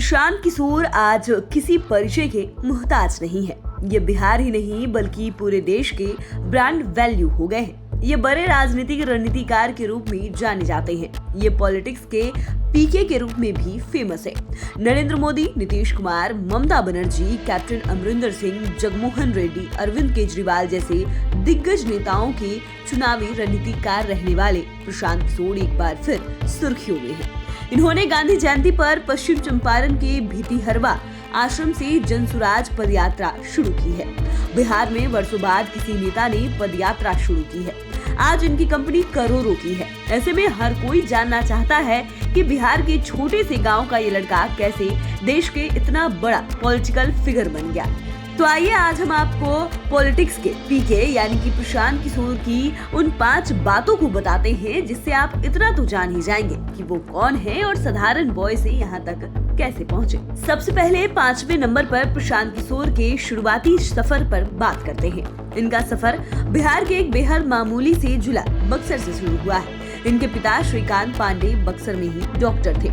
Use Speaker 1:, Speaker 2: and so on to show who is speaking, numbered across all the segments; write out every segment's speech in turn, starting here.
Speaker 1: प्रशांत किशोर आज किसी परिचय के मोहताज नहीं है। ये बिहार ही नहीं बल्कि पूरे देश के ब्रांड वैल्यू हो गए हैं। ये बड़े राजनीतिक रणनीतिकार के रूप में जाने जाते हैं। ये पॉलिटिक्स के पीके के रूप में भी फेमस है। नरेंद्र मोदी, नीतीश कुमार, ममता बनर्जी, कैप्टन अमरिंदर सिंह, जगनमोहन रेड्डी, अरविंद केजरीवाल जैसे दिग्गज नेताओं के चुनावी रणनीतिकार रहने वाले प्रशांत किशोर एक बार फिर सुर्खियों में हैं। इन्होंने गांधी जयंती पर पश्चिम चंपारण के भितिहरवा आश्रम से जनसुराज पदयात्रा शुरू की है। बिहार में वर्षों बाद किसी नेता ने पदयात्रा शुरू की है। आज इनकी कंपनी करोड़ों की है। ऐसे में हर कोई जानना चाहता है कि बिहार के छोटे से गांव का ये लड़का कैसे देश के इतना बड़ा पॉलिटिकल फिगर बन गया। तो आइए आज हम आपको पॉलिटिक्स के पीके यानी कि प्रशांत किशोर की उन 5 बातों को बताते हैं जिससे आप इतना तो जान ही जाएंगे कि वो कौन है और साधारण बॉय से यहाँ तक कैसे पहुँचे। सबसे पहले 5वें नंबर पर प्रशांत किशोर के शुरुआती सफर पर बात करते हैं। इनका सफर बिहार के एक बेहद मामूली से जिला बक्सर से शुरू हुआ है। इनके पिता श्रीकांत पांडे बक्सर में ही डॉक्टर थे।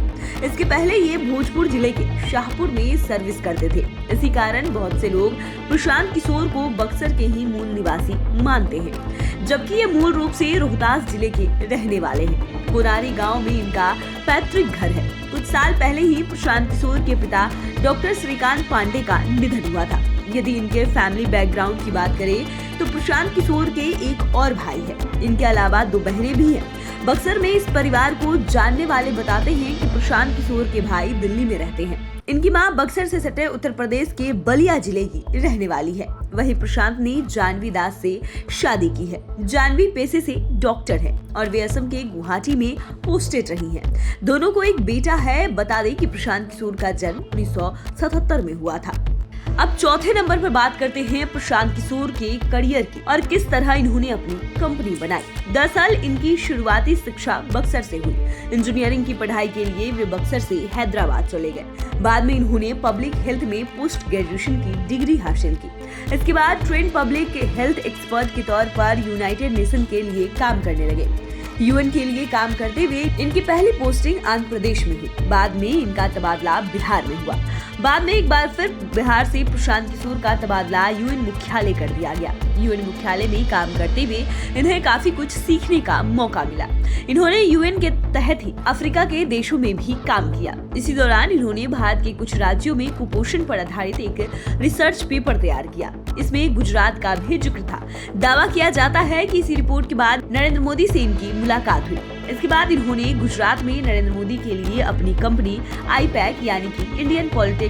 Speaker 1: इसके पहले ये भोजपुर जिले के शाहपुर में सर्विस करते थे। इसी कारण बहुत से लोग प्रशांत किशोर को बक्सर के ही मूल निवासी मानते हैं, जबकि ये मूल रूप से रोहतास जिले के रहने वाले हैं। पुरानी गांव में इनका पैतृक घर है। कुछ साल पहले ही प्रशांत किशोर के पिता डॉक्टर श्रीकांत पांडे का निधन हुआ था। यदि इनके फैमिली बैकग्राउंड की बात करें तो प्रशांत किशोर के एक और भाई है। इनके अलावा 2 बहनें भी हैं। बक्सर में इस परिवार को जानने वाले बताते हैं कि प्रशांत किशोर के भाई दिल्ली में रहते हैं। इनकी मां बक्सर से सटे उत्तर प्रदेश के बलिया जिले की रहने वाली है। वहीं प्रशांत ने जानवी दास से शादी की है। जानवी पेशे से डॉक्टर है और वे असम के गुवाहाटी में पोस्टेड रही हैं। दोनों को एक बेटा है। बता दें कि प्रशांत किशोर का जन्म 1977 में हुआ था। अब चौथे नंबर पर बात करते हैं प्रशांत किशोर के करियर की और किस तरह इन्होंने अपनी कंपनी बनाई। दरअसल इनकी शुरुआती शिक्षा बक्सर से हुई। इंजीनियरिंग की पढ़ाई के लिए वे बक्सर से हैदराबाद चले गए। बाद में इन्होंने पब्लिक हेल्थ में पोस्ट ग्रेजुएशन की डिग्री हासिल की। इसके बाद ट्रेन पब्लिक हेल्थ एक्सपर्ट के तौर पर यूनाइटेड नेशन के लिए काम करने लगे। यूएन के लिए काम करते हुए इनकी पहली पोस्टिंग आंध्र प्रदेश में हुई। बाद में इनका तबादला बिहार में हुआ। बाद में एक बार फिर बिहार से प्रशांत किशोर का तबादला यूएन मुख्यालय कर दिया गया। यूएन मुख्यालय में काम करते हुए इन्हें काफी कुछ सीखने का मौका मिला। इन्होंने यूएन के तहत ही अफ्रीका के देशों में भी काम किया। इसी दौरान इन्होंने भारत के कुछ राज्यों में कुपोषण पर आधारित एक रिसर्च पेपर तैयार किया। इसमें गुजरात का भी जिक्र था। दावा किया जाता है कि इसी रिपोर्ट के बाद नरेंद्र मोदी से इनकी मुलाकात हुई। इसके बाद इन्होंने गुजरात में नरेंद्र मोदी के लिए अपनी कंपनी आईपैक यानी कि इंडियन पॉलिटिक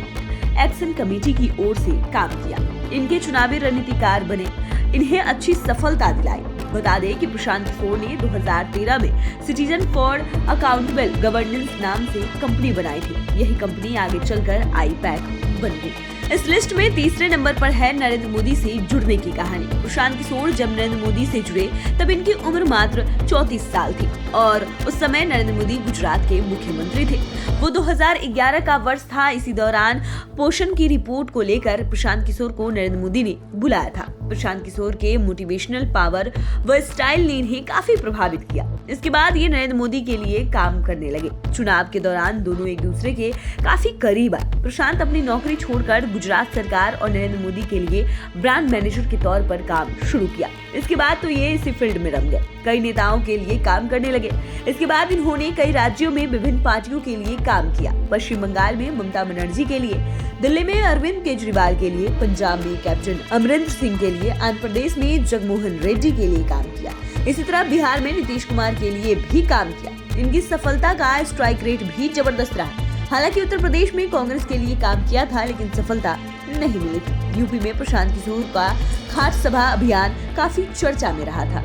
Speaker 1: एक्शन कमेटी की ओर से काम किया। इनके चुनावी रणनीतिकार बने। इन्हें अच्छी सफलता दिलाई। बता दें कि प्रशांत किशोर ने 2013 में सिटीजन फॉर अकाउंटेबल गवर्नेंस नाम से कंपनी बनाई थी। यही कंपनी आगे चलकर आईपैक बन गई। इस लिस्ट में तीसरे नंबर पर है नरेंद्र मोदी से जुड़ने की कहानी। प्रशांत किशोर जब नरेंद्र मोदी से जुड़े तब इनकी उम्र मात्र 34 साल थी और उस समय नरेंद्र मोदी गुजरात के मुख्यमंत्री थे। वो 2011 का वर्ष था। इसी दौरान पोषण की रिपोर्ट को लेकर प्रशांत किशोर को नरेंद्र मोदी ने बुलाया था। प्रशांत किशोर के मोटिवेशनल पावर व स्टाइल ने इन्हें काफी प्रभावित किया। इसके बाद ये नरेंद्र मोदी के लिए काम करने लगे। चुनाव के दौरान दोनों एक दूसरे के काफी करीब आए। प्रशांत अपनी नौकरी छोड़कर गुजरात सरकार और नरेंद्र मोदी के लिए ब्रांड मैनेजर के तौर पर काम शुरू किया। इसके बाद तो ये इसी फील्ड में रम गए। कई नेताओं के लिए काम करने लगे। इसके बाद इन्होंने कई राज्यों में विभिन्न पार्टियों के लिए काम किया। पश्चिम बंगाल में ममता बनर्जी के लिए, दिल्ली में अरविंद केजरीवाल के लिए, पंजाब में कैप्टन अमरिंदर सिंह के लिए, आंध्र प्रदेश में जगनमोहन रेड्डी के लिए काम किया। इसी तरह बिहार में नीतीश कुमार के लिए भी काम किया। इनकी सफलता का स्ट्राइक रेट भी जबरदस्त रहा। हालांकि उत्तर प्रदेश में कांग्रेस के लिए काम किया था लेकिन सफलता नहीं मिली थी। यूपी में प्रशांत किशोर का खाट सभा अभियान काफी चर्चा में रहा था।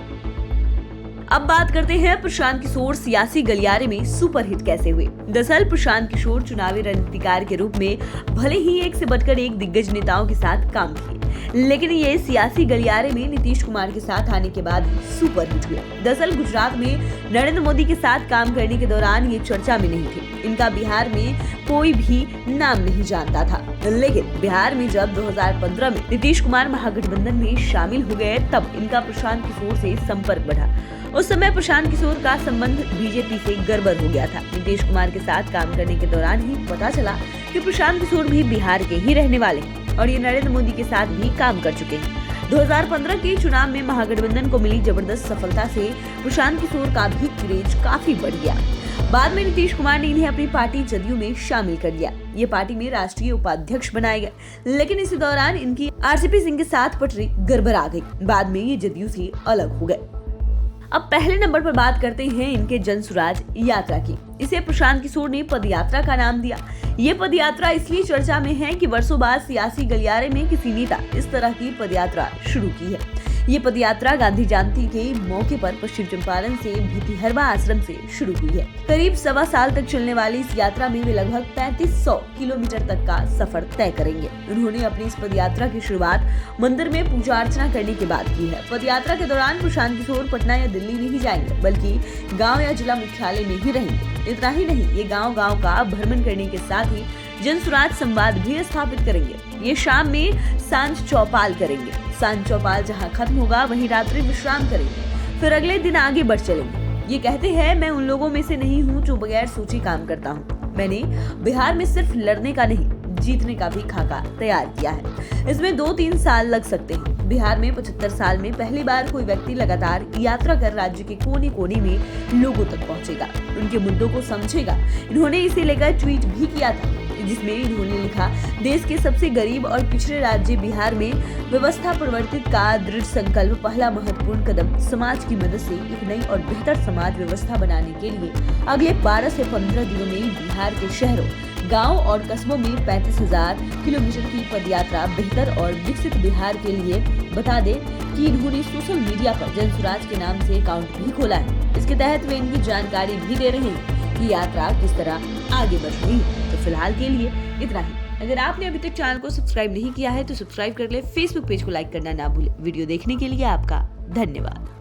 Speaker 1: अब बात करते हैं प्रशांत किशोर सियासी गलियारे में सुपरहिट कैसे हुए। दरअसल प्रशांत किशोर चुनावी रणनीतिकार के रूप में भले ही एक से बढ़कर एक दिग्गज नेताओं के साथ काम किए, लेकिन ये सियासी गलियारे में नीतीश कुमार के साथ आने के बाद सुपर हिट हुए। दरअसल गुजरात में नरेंद्र मोदी के साथ काम करने के दौरान ये चर्चा में नहीं थे। इनका बिहार में कोई भी नाम नहीं जानता था, लेकिन बिहार में जब 2015 में नीतीश कुमार महागठबंधन में शामिल हो गए, तब इनका प्रशांत किशोर से संपर्क बढ़ा। उस समय प्रशांत किशोर का संबंध बीजेपी से गड़बड़ हो गया था। नीतीश कुमार के साथ काम करने के दौरान ही पता चला कि प्रशांत किशोर भी बिहार के ही रहने वाले हैं और ये नरेंद्र मोदी के साथ भी काम कर चुके हैं। 2015 के चुनाव में महागठबंधन को मिली जबरदस्त सफलता से प्रशांत किशोर का भी क्रेज काफी बढ़ गया। बाद में नीतीश कुमार ने इन्हें अपनी पार्टी जदयू में शामिल कर लिया। ये पार्टी में राष्ट्रीय उपाध्यक्ष बनाए गए, लेकिन इसी दौरान इनकी आरसीपी सिंह के साथ पटरी गड़बड़ा गई। बाद में ये जदयू से अलग हो गए। अब पहले नंबर पर बात करते हैं इनके जन सुराज यात्रा की। इसे प्रशांत किशोर ने पदयात्रा का नाम दिया। ये पदयात्रा इसलिए चर्चा में है कि वर्षों बाद सियासी गलियारे में किसी नेता इस तरह की पदयात्रा शुरू की है। ये पदयात्रा गांधी जयंती के मौके पर पश्चिम चंपारण से भितिहरवा आश्रम से शुरू हुई है। करीब 1.25 साल तक चलने वाली इस यात्रा में वे लगभग 3500 किलोमीटर तक का सफर तय करेंगे। उन्होंने अपनी इस पदयात्रा की शुरुआत मंदिर में पूजा अर्चना करने के बाद की है। पदयात्रा के दौरान प्रशांत किशोर पटना या दिल्ली नहीं जाएंगे, बल्कि गाँव या जिला मुख्यालय में ही रहेंगे। इतना ही नहीं, ये गाँव का भ्रमण करने के साथ ही जन सुराज संवाद भी स्थापित करेंगे। ये शाम में सांझ चौपाल करेंगे। सांझ चौपाल जहां खत्म होगा वहीं रात्रि विश्राम करेंगे, फिर अगले दिन आगे बढ़ चलेंगे। ये कहते हैं, मैं उन लोगों में से नहीं हूँ जो बगैर सोचे काम करता हूँ। मैंने बिहार में सिर्फ लड़ने का नहीं, जीतने का भी खाका तैयार किया है। इसमें 2-3 साल लग सकते हैं। बिहार में 75 साल में पहली बार कोई व्यक्ति लगातार यात्रा कर राज्य के कोने कोने में लोगों तक पहुंचेगा, उनके मुद्दों को समझेगा। इन्होंने इसे लेकर ट्वीट भी किया था, जिसमें इन्होंने लिखा, देश के सबसे गरीब और पिछड़े राज्य बिहार में व्यवस्था परिवर्तित का दृढ़ संकल्प पहला महत्वपूर्ण कदम। समाज की मदद से एक नई और बेहतर समाज व्यवस्था बनाने के लिए अगले 12 से 15 दिनों में बिहार के शहरों, गांव और कस्बों में 35,000 किलोमीटर की पदयात्रा बेहतर और विकसित बिहार के लिए। बता दें कि इन्होंने सोशल मीडिया पर जन सुराज के नाम से अकाउंट भी खोला है। इसके तहत वे इनकी जानकारी भी दे रहे हैं कि यात्रा किस तरह आगे बढ़ रही है। तो फिलहाल के लिए इतना ही। अगर आपने अभी तक चैनल को सब्सक्राइब नहीं किया है तो सब्सक्राइब कर ले। फेसबुक पेज को लाइक करना ना भूलें। वीडियो देखने के लिए आपका धन्यवाद।